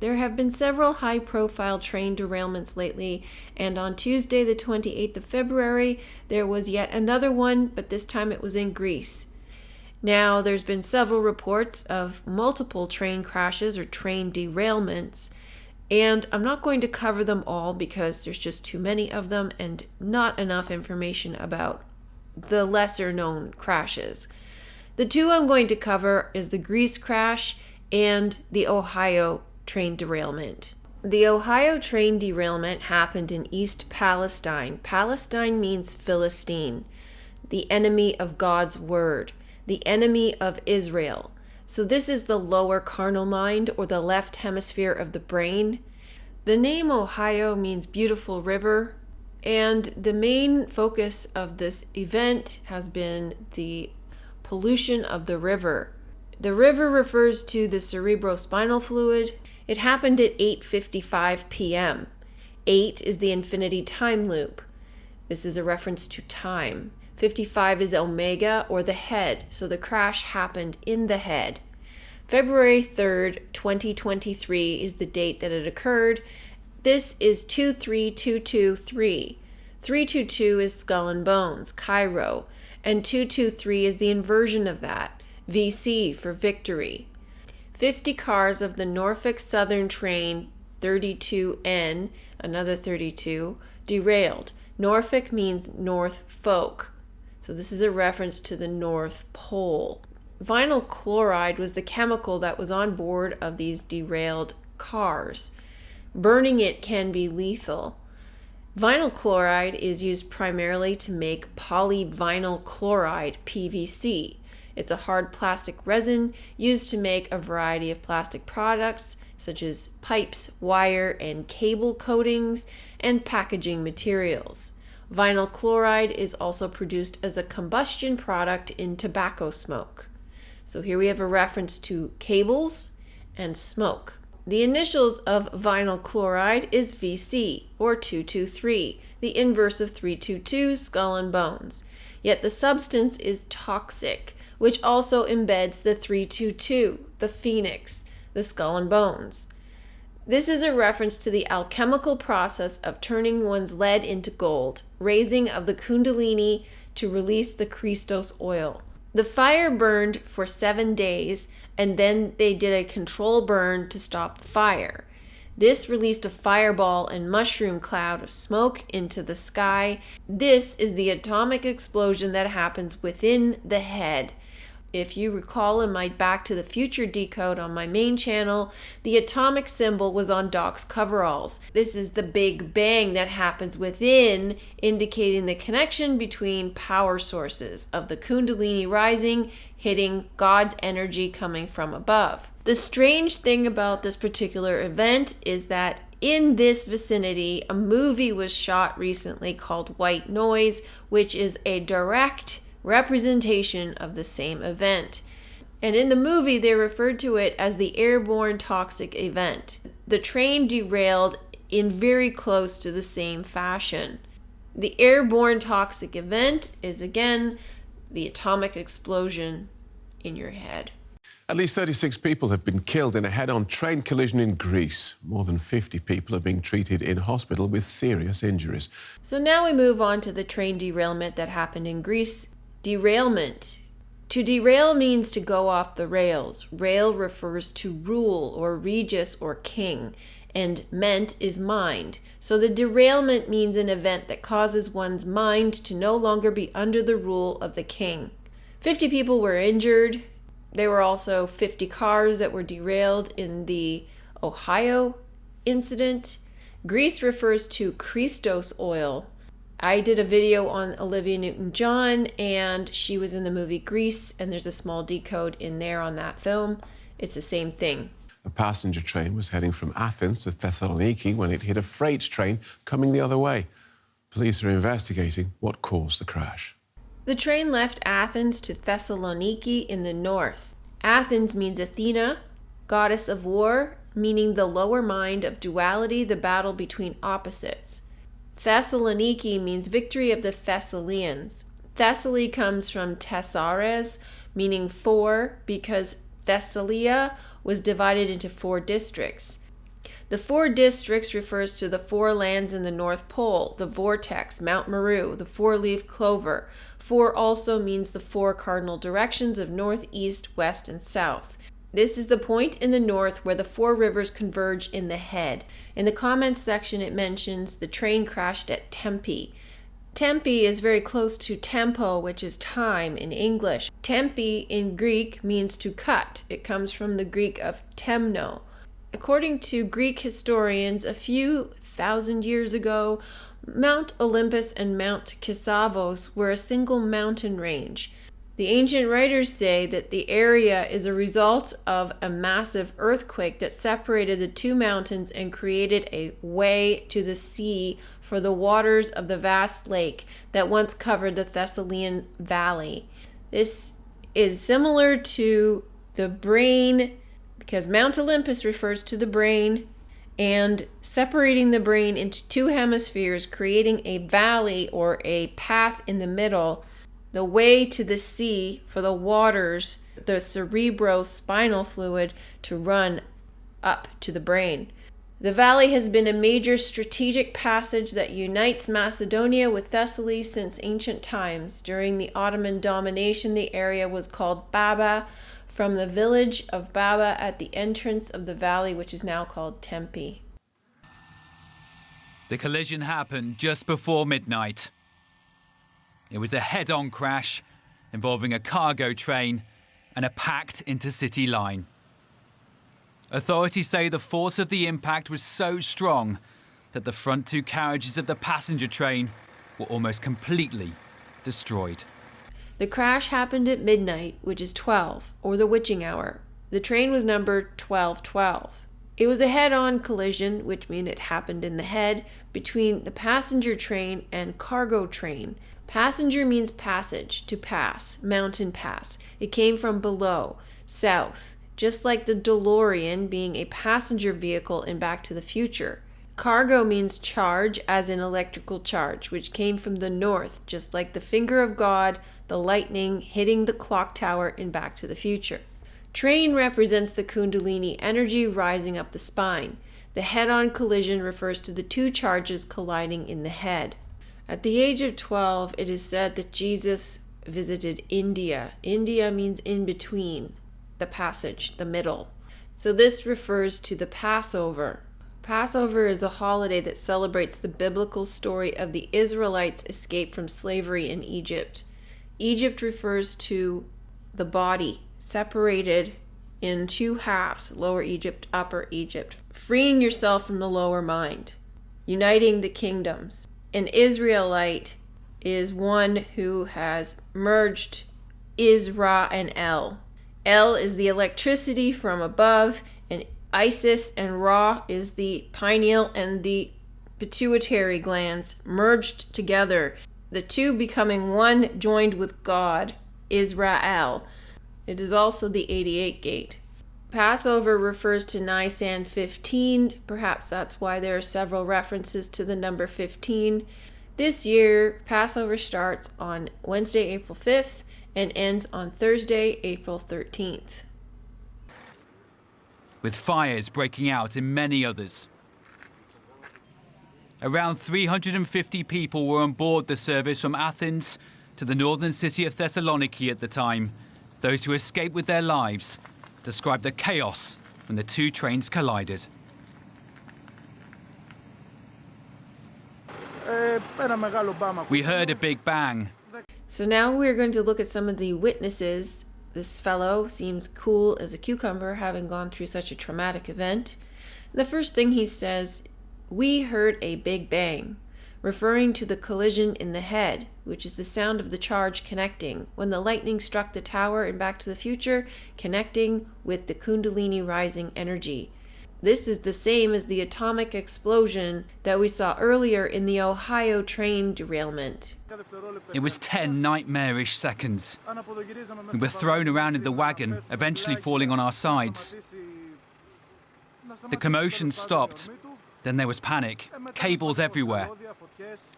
There have been several high-profile train derailments lately, and on Tuesday, the 28th of February, there was yet another one, but this time it was in Greece. Now, there's been several reports of multiple train crashes or train derailments, and I'm not going to cover them all because there's just too many of them and not enough information about the lesser-known crashes. The two I'm going to cover is the Greece crash and the Ohio train derailment. The Ohio train derailment happened in East Palestine. Palestine means Philistine, the enemy of God's word, the enemy of Israel. So this is the lower carnal mind or the left hemisphere of the brain. The name Ohio means beautiful river, and the main focus of this event has been the pollution of the river. The river refers to the cerebrospinal fluid. It happened at 8:55 p.m. 8 is the infinity time loop. This is a reference to time. 55 is omega, or the head, so the crash happened in the head. February 3rd, 2023 is the date that it occurred. This is 23223. 322 is skull and bones, Cairo, and 223 is the inversion of that, VC for victory. 50 cars of the Norfolk Southern train 32N, another 32, derailed. Norfolk means North Folk, so this is a reference to the North Pole. Vinyl chloride was the chemical that was on board of these derailed cars. Burning it can be lethal. Vinyl chloride is used primarily to make polyvinyl chloride, PVC. It's a hard plastic resin used to make a variety of plastic products such as pipes, wire, and cable coatings, and packaging materials. Vinyl chloride is also produced as a combustion product in tobacco smoke. So here we have a reference to cables and smoke. The initials of vinyl chloride is VC, or 223, the inverse of 322, skull and bones. Yet the substance is toxic, which also embeds the 322, the phoenix, the skull and bones. This is a reference to the alchemical process of turning one's lead into gold, raising of the kundalini to release the Christos oil. The fire burned for 7 days, and then they did a control burn to stop the fire. This released a fireball and mushroom cloud of smoke into the sky. This is the atomic explosion that happens within the head. If you recall in my Back to the Future decode on my main channel, the atomic symbol was on Doc's coveralls. This is the Big Bang that happens within, indicating the connection between power sources of the Kundalini rising, hitting God's energy coming from above. The strange thing about this particular event is that in this vicinity, a movie was shot recently called White Noise, which is a direct representation of the same event. And in the movie, they referred to it as the airborne toxic event. The train derailed in very close to the same fashion. The airborne toxic event is, again, the atomic explosion in your head. At least 36 people have been killed in a head-on train collision in Greece. More than 50 people are being treated in hospital with serious injuries. So now we move on to the train derailment that happened in Greece. Derailment. To derail means to go off the rails. Rail refers to rule or regis or king, and ment is mind. So the derailment means an event that causes one's mind to no longer be under the rule of the king. 50 people were injured. There were also 50 cars that were derailed in the Ohio incident. Greece refers to Christos oil. I did a video on Olivia Newton-John, and she was in the movie Grease, and there's a small decode in there on that film. It's the same thing. A passenger train was heading from Athens to Thessaloniki when it hit a freight train coming the other way. Police are investigating what caused the crash. The train left Athens to Thessaloniki in the north. Athens means Athena, goddess of war, meaning the lower mind of duality, the battle between opposites. Thessaloniki means victory of the Thessalians. Thessaly comes from Tessares, meaning 4, because Thessalia was divided into 4 districts. The 4 districts refers to the 4 lands in the North Pole, the vortex, Mount Meru, the 4-leaf clover. 4 also means the 4 cardinal directions of north, east, west, and south. This is the point in the north where the 4 rivers converge in the head. In the comments section, it mentions the train crashed at Tempe. Tempe is very close to tempo, which is time in English. Tempe in Greek means to cut. It comes from the Greek of temno. According to Greek historians, a few thousand years ago, Mount Olympus and Mount Kisavos were a single mountain range. The ancient writers say that the area is a result of a massive earthquake that separated the 2 mountains and created a way to the sea for the waters of the vast lake that once covered the Thessalian Valley. This is similar to the brain, because Mount Olympus refers to the brain, and separating the brain into 2 hemispheres, creating a valley or a path in the middle, the way to the sea for the waters, the cerebrospinal fluid, to run up to the brain. The valley has been a major strategic passage that unites Macedonia with Thessaly since ancient times. During the Ottoman domination, the area was called Baba, from the village of Baba at the entrance of the valley, which is now called Tempe. The collision happened just before midnight. It was a head-on crash involving a cargo train and a packed intercity line. Authorities say the force of the impact was so strong that the front 2 carriages of the passenger train were almost completely destroyed. The crash happened at midnight, which is 12, or the witching hour. The train was numbered 1212. It was a head-on collision, which means it happened in the head, between the passenger train and cargo train. Passenger means passage, to pass, mountain pass. It came from below, south, just like the DeLorean being a passenger vehicle in Back to the Future. Cargo means charge, as in electrical charge, which came from the north, just like the finger of God, the lightning hitting the clock tower in Back to the Future. Train represents the Kundalini energy rising up the spine. The head-on collision refers to the 2 charges colliding in the head. At the age of 12, it is said that Jesus visited India. India means in between, the passage, the middle. So this refers to the Passover. Passover is a holiday that celebrates the biblical story of the Israelites' escape from slavery in Egypt. Egypt refers to the body, separated in 2 halves, Lower Egypt, Upper Egypt, freeing yourself from the lower mind, uniting the kingdoms. An Israelite is one who has merged Isra and El. El is the electricity from above, and Isis and Ra is the pineal and the pituitary glands merged together, the 2 becoming one joined with God, Israel. It is also the 88 gate. Passover refers to Nisan 15. Perhaps that's why there are several references to the number 15. This year, Passover starts on Wednesday, April 5th and ends on Thursday, April 13th. With fires breaking out in many others. Around 350 people were on board the service from Athens to the northern city of Thessaloniki at the time. Those who escaped with their lives described the chaos when the 2 trains collided. We heard a big bang. So now we're going to look at some of the witnesses. This fellow seems cool as a cucumber, having gone through such a traumatic event. The first thing he says, "We heard a big bang," referring to the collision in the head, which is the sound of the charge connecting. When the lightning struck the tower in Back to the Future, connecting with the Kundalini rising energy. This is the same as the atomic explosion that we saw earlier in the Ohio train derailment. It was 10 nightmarish seconds. We were thrown around in the wagon, eventually falling on our sides. The commotion stopped. Then there was panic, cables everywhere.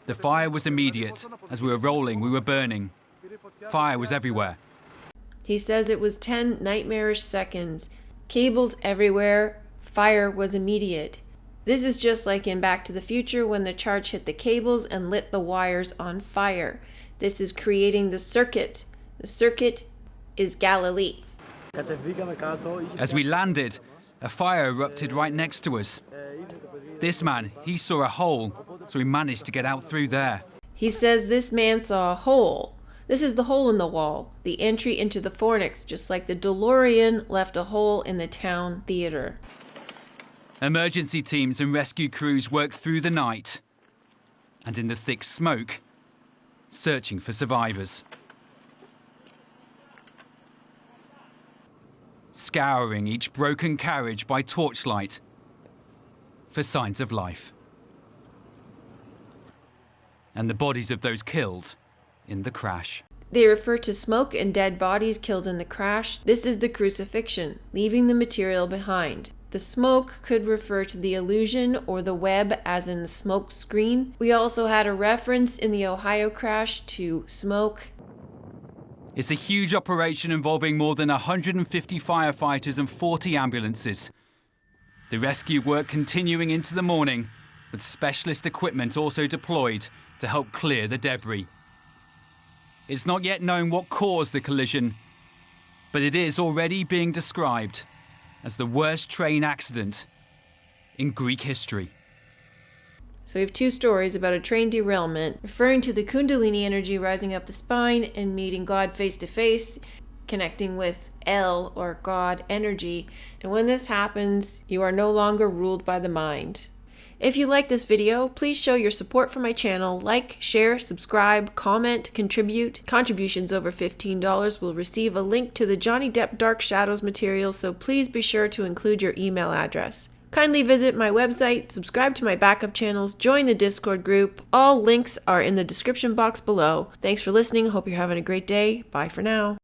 The fire was immediate. As we were rolling, we were burning. Fire was everywhere. He says it was 10 nightmarish seconds. Cables everywhere. Fire was immediate. This is just like in Back to the Future when the charge hit the cables and lit the wires on fire. This is creating the circuit. The circuit is Galilee. As we landed, a fire erupted right next to us. This man, he saw a hole, so he managed to get out through there. He says this man saw a hole. This is the hole in the wall, the entry into the fornix, just like the DeLorean left a hole in the town theater. Emergency teams and rescue crews worked through the night and in the thick smoke, searching for survivors. Scouring each broken carriage by torchlight for signs of life. And the bodies of those killed in the crash. They refer to smoke and dead bodies killed in the crash. This is the crucifixion, leaving the material behind. The smoke could refer to the illusion or the web, as in the smoke screen. We also had a reference in the Ohio crash to smoke. It's a huge operation involving more than 150 firefighters and 40 ambulances. The rescue work continuing into the morning, with specialist equipment also deployed to help clear the debris. It's not yet known what caused the collision, but it is already being described as the worst train accident in Greek history. So we have two stories about a train derailment, referring to the Kundalini energy rising up the spine and meeting God face to face, connecting with El, or God energy. And when this happens, you are no longer ruled by the mind. If you like this video, please show your support for my channel. Like, share, subscribe, comment, contribute. Contributions over $15 will receive a link to the Johnny Depp Dark Shadows material, so please be sure to include your email address. Kindly visit my website, subscribe to my backup channels, join the Discord group. All links are in the description box below. Thanks for listening. Hope you're having a great day. Bye for now.